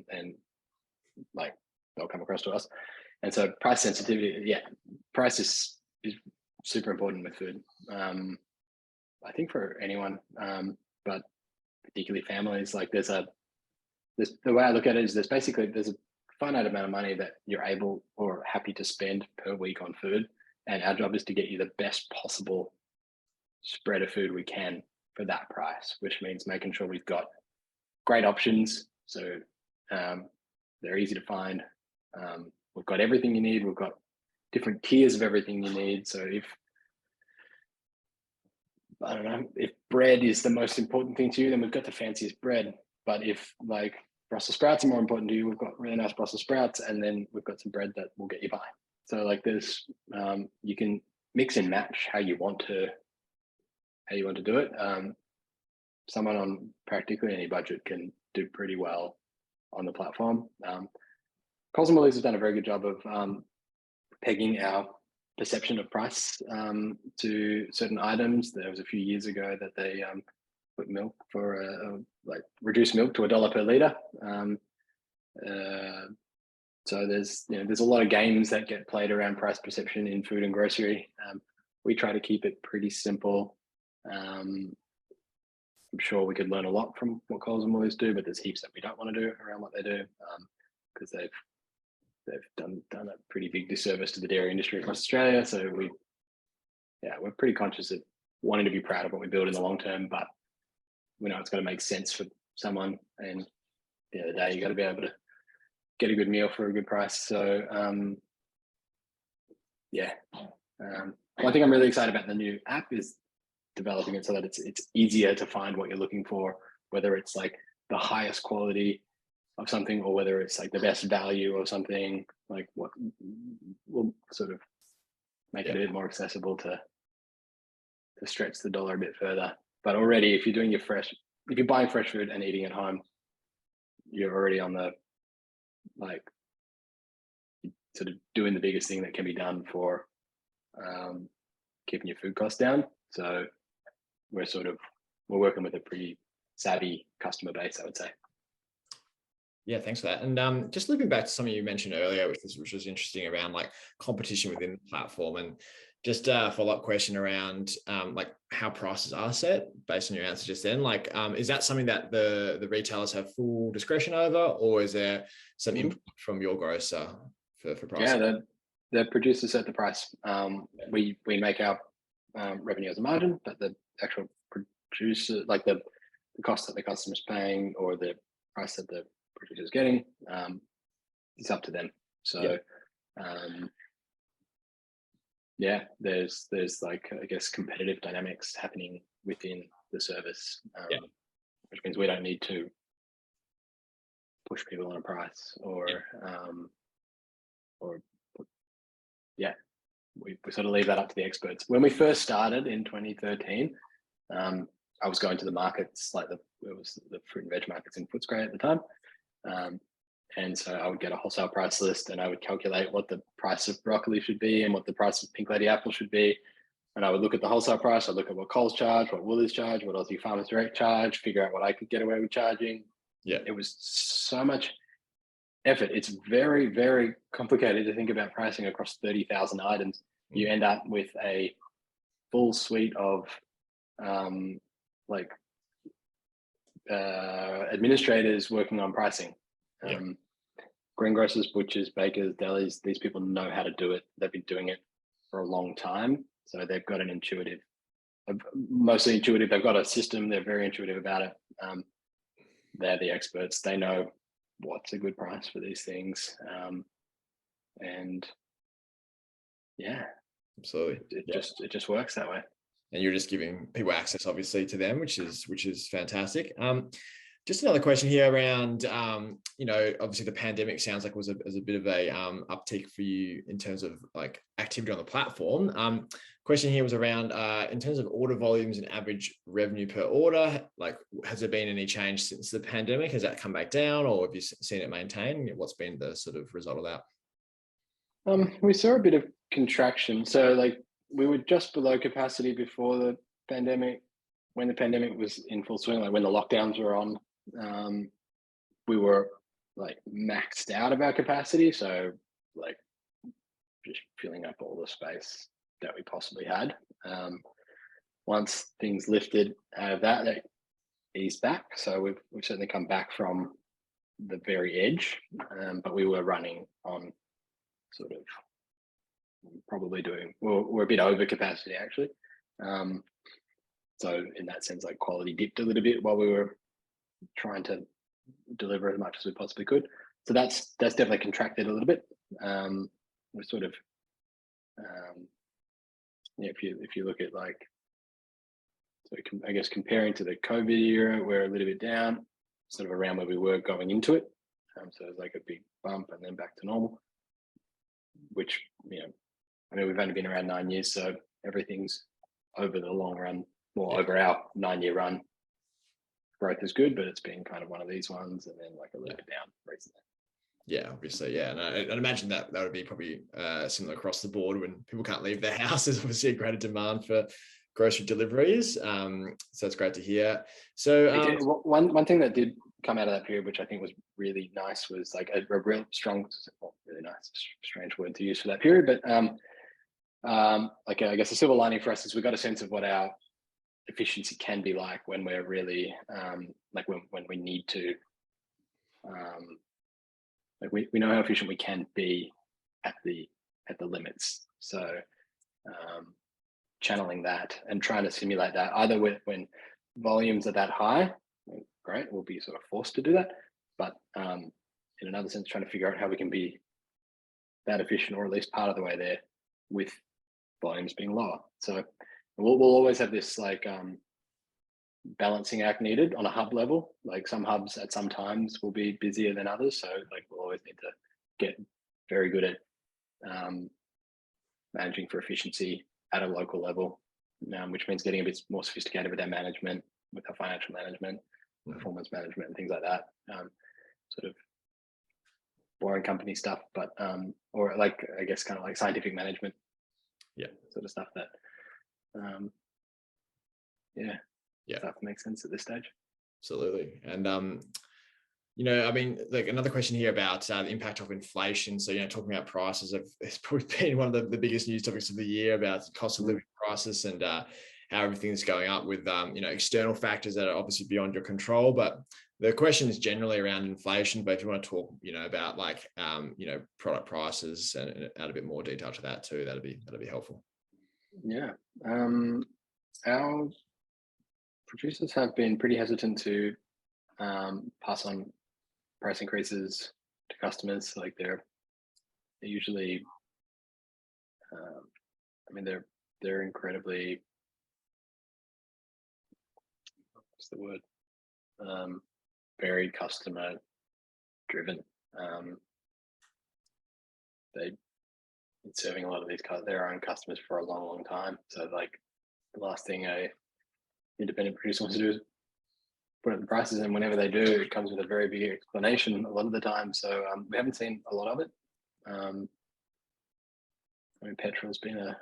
and like they'll come across to us. And so price sensitivity, yeah, price is super important with food. I think for anyone, but particularly families. Like the way I look at it is there's a finite amount of money that you're able or happy to spend per week on food, and our job is to get you the best possible spread of food we can for that price, which means making sure we've got great options. So they're easy to find. We've got everything you need. We've got different tiers of everything you need. So if bread is the most important thing to you, then we've got the fanciest bread. But if like Brussels sprouts are more important to you, we've got really nice Brussels sprouts, and then we've got some bread that will get you by. So like there's you can mix and match how you want to do it. Someone on practically any budget can do pretty well on the platform. Coles and Woolies has done a very good job of pegging our perception of price to certain items. There was a few years ago that they put milk for reduced milk to $1 per litre. So there's a lot of games that get played around price perception in food and grocery. We try to keep it pretty simple. I'm sure we could learn a lot from what Coles and Woolies do, but there's heaps that we don't want to do around what they do, because they've done a pretty big disservice to the dairy industry across Australia. So we're pretty conscious of wanting to be proud of what we build in the long term, but we know it's got to make sense for someone. And at the end of the day, you got to be able to get a good meal for a good price. So one thing I'm really excited about the new app is developing it so that it's easier to find what you're looking for, whether it's like the highest quality of something or whether it's like the best value of something. Like what will sort of make it a bit more accessible to stretch the dollar a bit further. But already, if you're buying fresh food and eating at home, you're already on the like sort of doing the biggest thing that can be done for keeping your food costs down. So we're working with a pretty savvy customer base, I would say. Yeah, thanks for that. And just looping back to something you mentioned earlier, which was interesting around like competition within the platform, and just a follow-up question around like how prices are set based on your answer just then. Like, is that something that the retailers have full discretion over, or is there some input from your grocer for pricing? Yeah, the producers set the price. We make our revenue as a margin, but the actual producer, like the cost that the customer's paying or the price that the producer's getting, it's up to them. So there's like, I guess, competitive dynamics happening within the service, which means we don't need to push people on a price we sort of leave that up to the experts. When we first started in 2013, I was going to the markets, it was the fruit and veg markets in Footscray at the time. And so I would get a wholesale price list and I would calculate what the price of broccoli should be and what the price of pink lady apple should be. And I would look at the wholesale price. I'd look at what Coles charge, what Woolies charge, what Aussie Farmers Direct charge, figure out what I could get away with charging. Yeah. It was so much effort. It's very, very complicated to think about pricing across 30,000 items. You end up with a full suite of like administrators working on pricing. Yeah. Greengrocers, butchers, bakers, delis, these people know how to do it. They've been doing it for a long time. So they've got an intuitive, mostly intuitive. They've got a system. They're very intuitive about it. They're the experts. They know what's a good price for these things. And yeah, Absolutely. it just works that way. And you're just giving people access, obviously, to them, which is fantastic. Just another question here around, obviously the pandemic sounds like was a bit of a uptick for you in terms of like activity on the platform. Question here was around in terms of order volumes and average revenue per order. Like, has there been any change since the pandemic? Has that come back down, or have you seen it maintain? What's been the sort of result of that? We saw a bit of contraction. So like we were just below capacity before the pandemic. When the pandemic was in full swing, like when the lockdowns were on, we were like maxed out of our capacity. So like just filling up all the space that we possibly had. Once things lifted out of that, they eased back. So we've certainly come back from the very edge, but we were running on sort of probably we're a bit over capacity actually. So in that sense, like quality dipped a little bit while we were trying to deliver as much as we possibly could. So that's definitely contracted a little bit. We're sort of, if you look at like, so I guess comparing to the COVID era, we're a little bit down, sort of around where we were going into it. So it's like a big bump and then back to normal, which, I mean, we've only been around 9 years, so everything's over the long run, over our 9-year run. Growth is good, but it's been kind of one of these ones, and then like a little bit down recently. Yeah, obviously, yeah, and I'd imagine that would be probably similar across the board when people can't leave their house. There's obviously a greater demand for grocery deliveries, so that's great to hear. So one thing that did come out of that period, which I think was really nice, was like a real strong, really nice, strange word to use for that period, but like I guess a silver lining for us is we got a sense of what our efficiency can be like when we're really like when we need to like we know how efficient we can be at the limits. So channeling that and trying to simulate that either when volumes are that high, great, we'll be sort of forced to do that, but in another sense trying to figure out how we can be that efficient, or at least part of the way there, with volumes being lower. So we'll always have this like balancing act needed on a hub level. Like some hubs at some times will be busier than others, so like we'll always need to get very good at managing for efficiency at a local level, which means getting a bit more sophisticated with our management, with our financial management, performance management, and things like that. Sort of boring company stuff, but or like I guess kind of like scientific management, sort of stuff that stuff makes sense at this stage. Absolutely. And I mean, like another question here about the impact of inflation. So, talking about prices, it's probably been one of the biggest news topics of the year about cost of living crisis and how everything's going up with, external factors that are obviously beyond your control. But the question is generally around inflation. But if you want to talk, about like, product prices and add a bit more detail to that too, that'd be helpful. Yeah. Our producers have been pretty hesitant to pass on price increases to customers. Like they're usually, they're incredibly, what's the word? Very customer driven. They've been serving a lot of their own customers for a long, long time. So like the last thing a independent producer wants to do is put up the prices, and whenever they do, it comes with a very big explanation a lot of the time. So we haven't seen a lot of it. Petrol's been a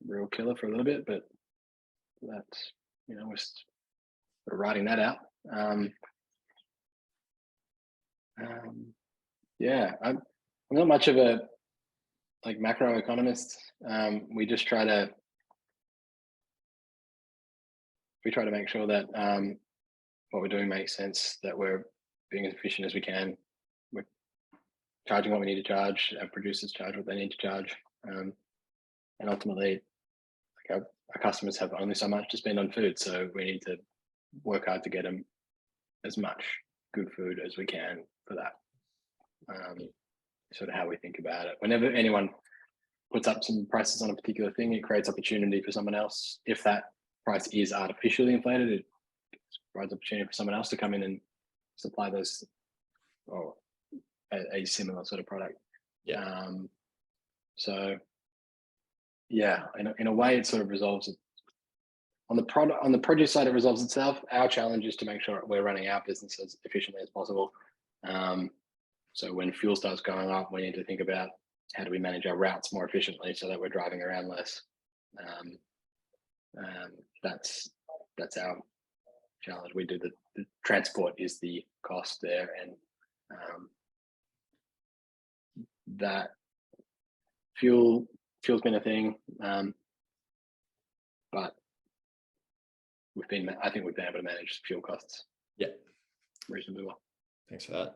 real killer for a little bit, but that's, we're sort of riding that out. Yeah, I'm not much of a like macroeconomist. We just try to make sure that what we're doing makes sense, that we're being as efficient as we can. We're charging what we need to charge. Our producers charge what they need to charge, and ultimately, like our customers have only so much to spend on food, so we need to work hard to get them as much good food as we can for that. Um, Sort of how we think about it. Whenever anyone puts up some prices on a particular thing, it creates opportunity for someone else. If that price is artificially inflated, it provides opportunity for someone else to come in and supply those or a similar sort of product. Yeah. So yeah, in a way, it sort of resolves it. On the product, on the produce side, it resolves itself. Our challenge is to make sure we're running our business as efficiently as possible. So when fuel starts going up, we need to think about how do we manage our routes more efficiently so that we're driving around less. That's our challenge. We do the transport is the cost there, and that fuel's been a thing, but I think we've been able to manage fuel costs Yeah. reasonably well. Thanks for that.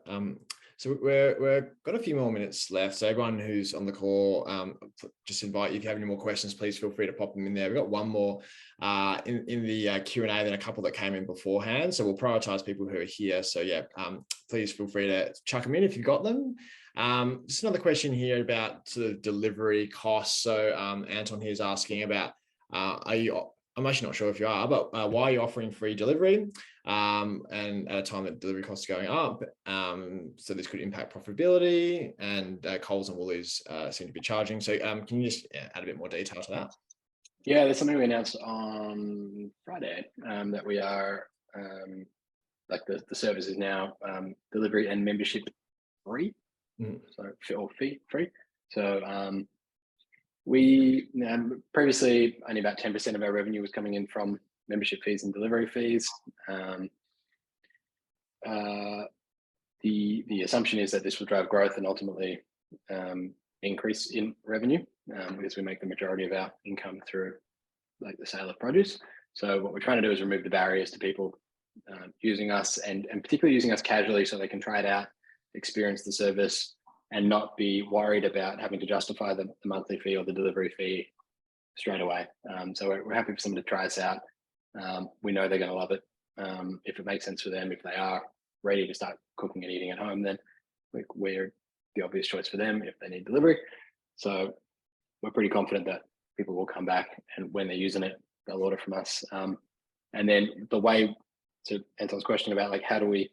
So we're got a few more minutes left. So everyone who's on the call, just invite you, if you have any more questions, please feel free to pop them in there. We've got one more in the Q&A, then a couple that came in beforehand. So we'll prioritize people who are here. So yeah, please feel free to chuck them in if you've got them. Just another question here about sort of delivery costs. So Anton here is asking about, I'm actually not sure if you are, but why are you offering free delivery? And at a time that delivery costs are going up, so this could impact profitability, and Coles and Woolies seem to be charging. So can you just add a bit more detail to that? Yeah, there's something we announced on Friday, that we are like the service is now delivery and membership free. So fee free. So we previously only about 10% of our revenue was coming in from membership fees and delivery fees. The assumption is that this will drive growth and ultimately increase in revenue, because we make the majority of our income through like the sale of produce. So what we're trying to do is remove the barriers to people using us, and particularly using us casually, so they can try it out, experience the service, and not be worried about having to justify the monthly fee or the delivery fee straight away. So we're happy for someone to try us out. We know they're going to love it. If it makes sense for them, if they are ready to start cooking and eating at home, then we're the obvious choice for them if they need delivery. So we're pretty confident that people will come back, and when they're using it, they'll order from us. And then the way, to Anton's question about like, how do we,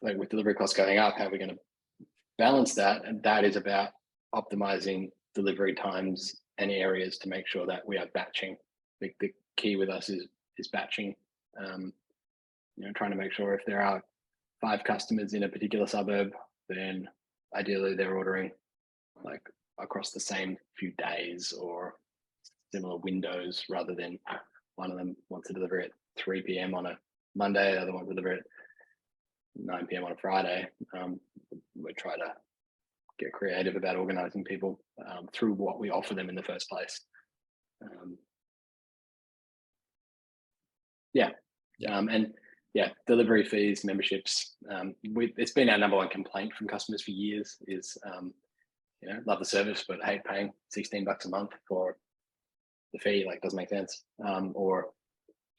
like with delivery costs going up, how are we going to balance that? And that is about optimizing delivery times and areas to make sure that we are batching. The key with us is batching. Trying to make sure if there are 5 customers in a particular suburb, then ideally they're ordering like across the same few days or similar windows, rather than one of them wants to deliver at 3 p.m. on a Monday, the other one deliver at 9 p.m. on a Friday. We try to get creative about organizing people through what we offer them in the first place. Delivery fees, memberships. It's been our number one complaint from customers for years is, love the service, but hate paying $16 a month for the fee. Like, doesn't make sense. Or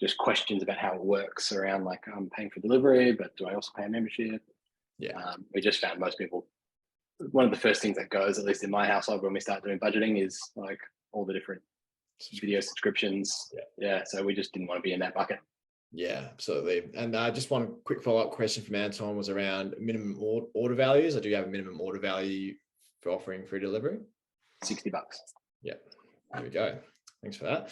just questions about how it works around, like, I'm paying for delivery, but do I also pay a membership? We just found most people, one of the first things that goes, at least in my household, when we start doing budgeting, is like all the different video subscriptions. So we just didn't want to be in that bucket. Yeah, absolutely. And just one quick follow-up question from Anton was around minimum order values. I do have a minimum order value for offering free delivery. $60. Yeah, there we go. Thanks for that.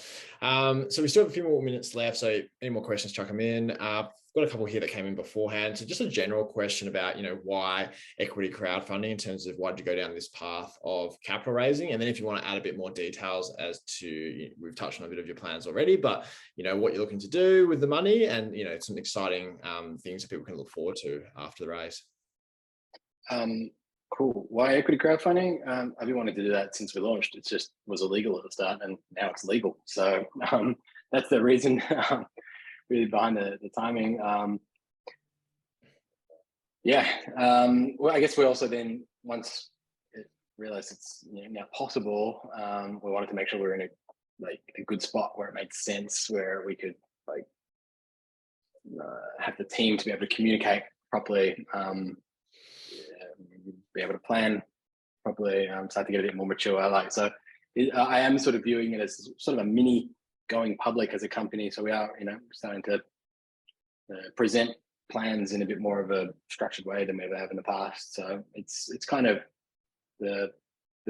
So we still have a few more minutes left. So any more questions, chuck them in. I've got a couple here that came in beforehand. So just a general question about, why equity crowdfunding, in terms of why did you go down this path of capital raising? And then if you want to add a bit more details as to, we've touched on a bit of your plans already, but, what you're looking to do with the money, and, some exciting things that people can look forward to after the raise. Cool. Why equity crowdfunding? I've been wanting to do that since we launched. It just was illegal at the start, and now it's legal. So that's the reason, really behind the timing. Well, I guess we also then, once it realized it's now possible, we wanted to make sure we were in a good spot where it made sense, where we could have the team to be able to communicate properly, be able to plan properly, start to get a bit more mature. I am sort of viewing it as sort of a mini going public as a company. So we are, starting to present plans in a bit more of a structured way than we ever have in the past. So it's kind of the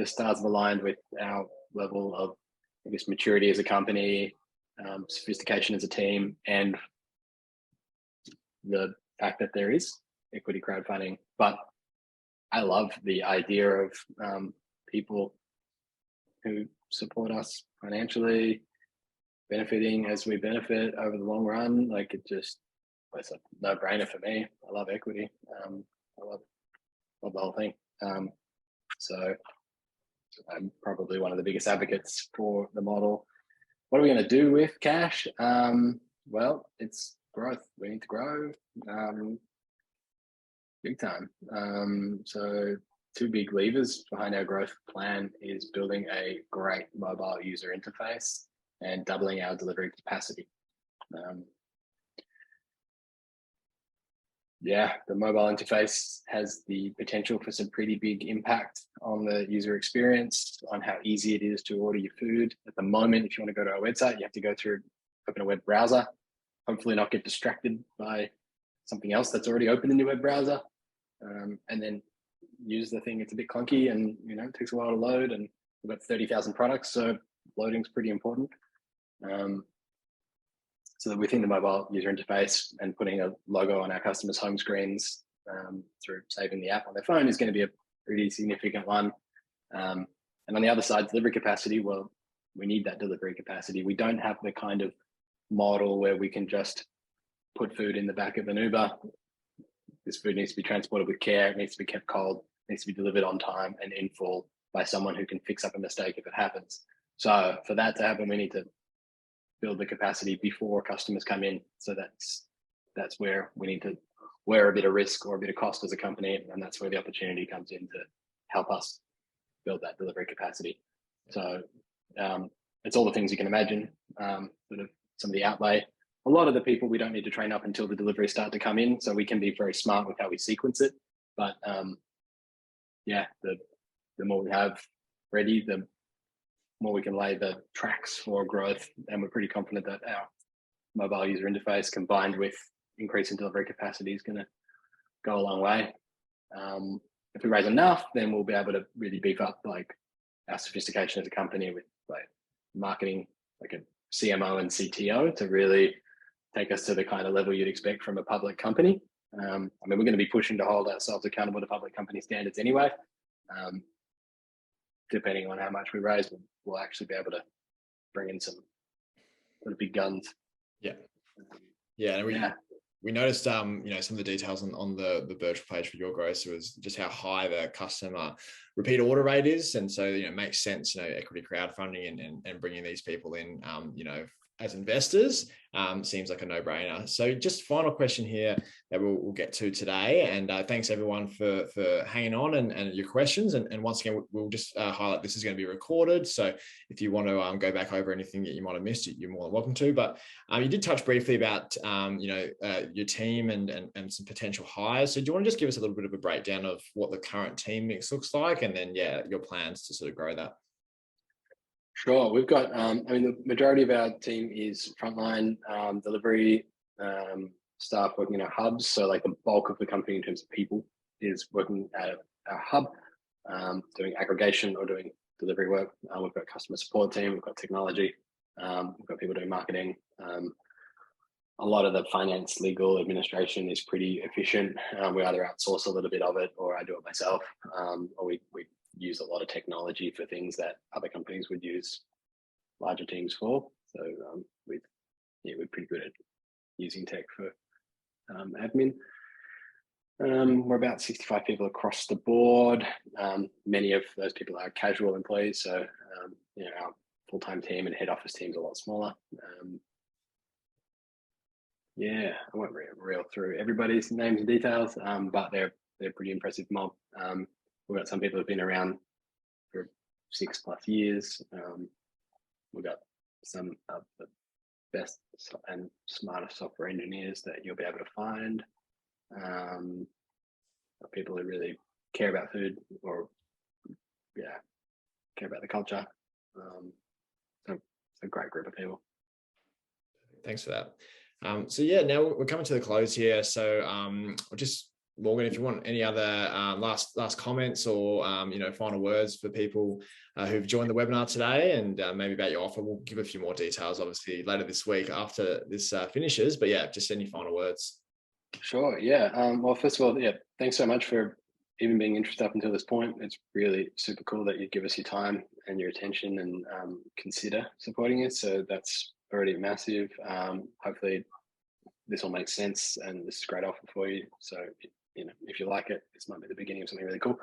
stars have aligned with our level of, I guess, maturity as a company, sophistication as a team, and the fact that there is equity crowdfunding. But I love the idea of people who support us financially benefiting as we benefit over the long run. It's a no-brainer for me. I love equity. I love the whole thing. So I'm probably one of the biggest advocates for the model. What are we going to do with cash? Well, it's growth. We need to grow big time. So two big levers behind our growth plan is building a great mobile user interface and doubling our delivery capacity. The mobile interface has the potential for some pretty big impact on the user experience, on how easy it is to order your food. At the moment, if you want to go to our website, you have to open a web browser, hopefully not get distracted by something else that's already open in your web browser, and then use the thing. It's a bit clunky, and it takes a while to load, and we've got 30,000 products, so loading's pretty important. So within the mobile user interface and putting a logo on our customers' home screens through saving the app on their phone is going to be a pretty significant one. And on the other side, delivery capacity, well, we need that delivery capacity. We don't have the kind of model where we can just put food in the back of an Uber. This food needs to be transported with care. It needs to be kept cold. It needs to be delivered on time and in full by someone who can fix up a mistake if it happens. So for that to happen, we need to build the capacity before customers come in. So that's where we need to wear a bit of risk or a bit of cost as a company, and that's where the opportunity comes in to help us build that delivery capacity. So it's all the things you can imagine, sort of some of the outlay. A lot of the people we don't need to train up until the deliveries start to come in, so we can be very smart with how we sequence it. But the more we have ready, the more we can lay the tracks for growth. And we're pretty confident that our mobile user interface combined with increasing delivery capacity is going to go a long way. If we raise enough, then we'll be able to really beef up our sophistication as a company with marketing, like a CMO and CTO, to really take us to the kind of level you'd expect from a public company. We're going to be pushing to hold ourselves accountable to public company standards anyway. Depending on how much we raise, we'll actually be able to bring in some sort of big guns. We noticed, some of the details on the Birchal page for Your Grocer was just how high the customer repeat order rate is, and so it makes sense, equity crowdfunding and bringing these people in, as investors seems like a no-brainer. So just final question here that we'll get to today, and thanks everyone for hanging on and your questions, and once again we'll just highlight this is going to be recorded, so if you want to go back over anything that you might have missed, you're more than welcome to. But you did touch briefly about your team and some potential hires, so do you want to just give us a little bit of a breakdown of what the current team mix looks like, and then your plans to sort of grow that? Sure. We've got, the majority of our team is frontline delivery staff working in our hubs. So the bulk of the company in terms of people is working at our hub, doing aggregation or doing delivery work. We've got customer support team, we've got technology, we've got people doing marketing. A lot of the finance, legal, administration is pretty efficient. We either outsource a little bit of it, or I do it myself, or we use a lot of technology for things that other companies would use larger teams for. So we're pretty good at using tech for admin. We're about 65 people across the board. Many of those people are casual employees, so our full-time team and head office team's a lot smaller. Yeah, I won't reel through everybody's names and details, but they're pretty impressive mob. We've got some people who've been around for 6+ years. We've got some of the best and smartest software engineers that you'll be able to find. People who really care about food or care about the culture. So it's a great group of people. Thanks for that. So yeah, now we're coming to the close here. So just Morgan, if you want any other last comments or final words for people who've joined the webinar today, and maybe about your offer, we'll give a few more details obviously later this week after this finishes. But yeah, just any final words. Sure. Yeah. Well, first of all, yeah, thanks so much for even being interested up until this point. It's really super cool that you give us your time and your attention and consider supporting us. So that's already massive. Hopefully this all makes sense and this is a great offer for you. So, if you like it, this might be the beginning of something really cool.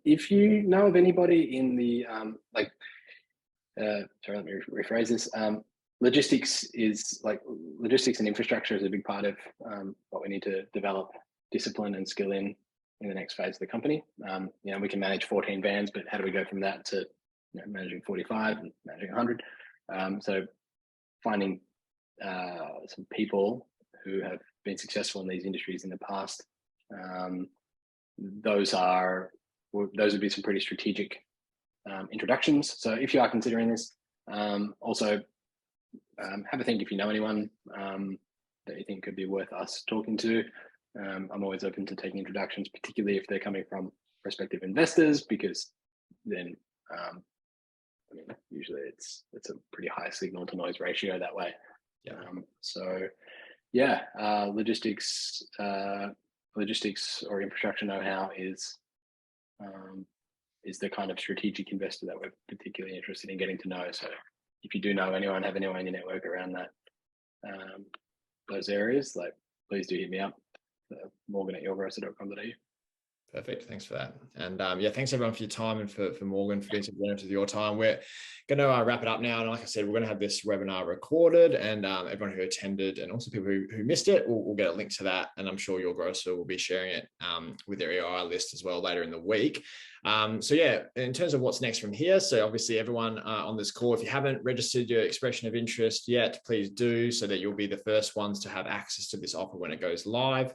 If you know of anybody in the, sorry, let me rephrase this. Logistics and infrastructure is a big part of what we need to develop discipline and skill in the next phase of the company. We can manage 14 vans, but how do we go from that to managing 45 and managing 100? So finding some people who have been successful in these industries in the past, those would be some pretty strategic introductions. So if you are considering this, also have a think if you know anyone that you think could be worth us talking to. I'm always open to taking introductions, particularly if they're coming from prospective investors, because then usually it's a pretty high signal to noise ratio that way. Yeah. Logistics or infrastructure know-how is the kind of strategic investor that we're particularly interested in getting to know. So if you do know anyone, have anyone in your network around that, those areas, please do hit me up. Morgan@yourgrocer.com.au. Perfect. Thanks for that. And thanks everyone for your time and for Morgan for being so generous with your time. We're going to wrap it up now. And like I said, we're going to have this webinar recorded, and everyone who attended and also people who missed it, we'll get a link to that. And I'm sure Your Grocer will be sharing it with their EI list as well later in the week. So yeah, in terms of what's next from here, so obviously everyone on this call, if you haven't registered your expression of interest yet, please do, so that you'll be the first ones to have access to this offer when it goes live.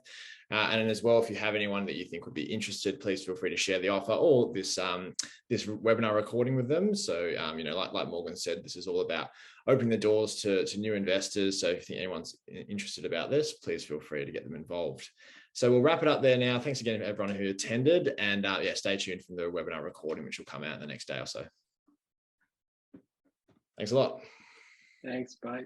And as well, if you have anyone that you think would be interested, please feel free to share the offer or this webinar recording with them. So, like Morgan said, this is all about opening the doors to new investors. So if anyone's interested about this, please feel free to get them involved. So we'll wrap it up there now. Thanks again to everyone who attended, and stay tuned for the webinar recording, which will come out in the next day or so. Thanks a lot. Thanks. Bye.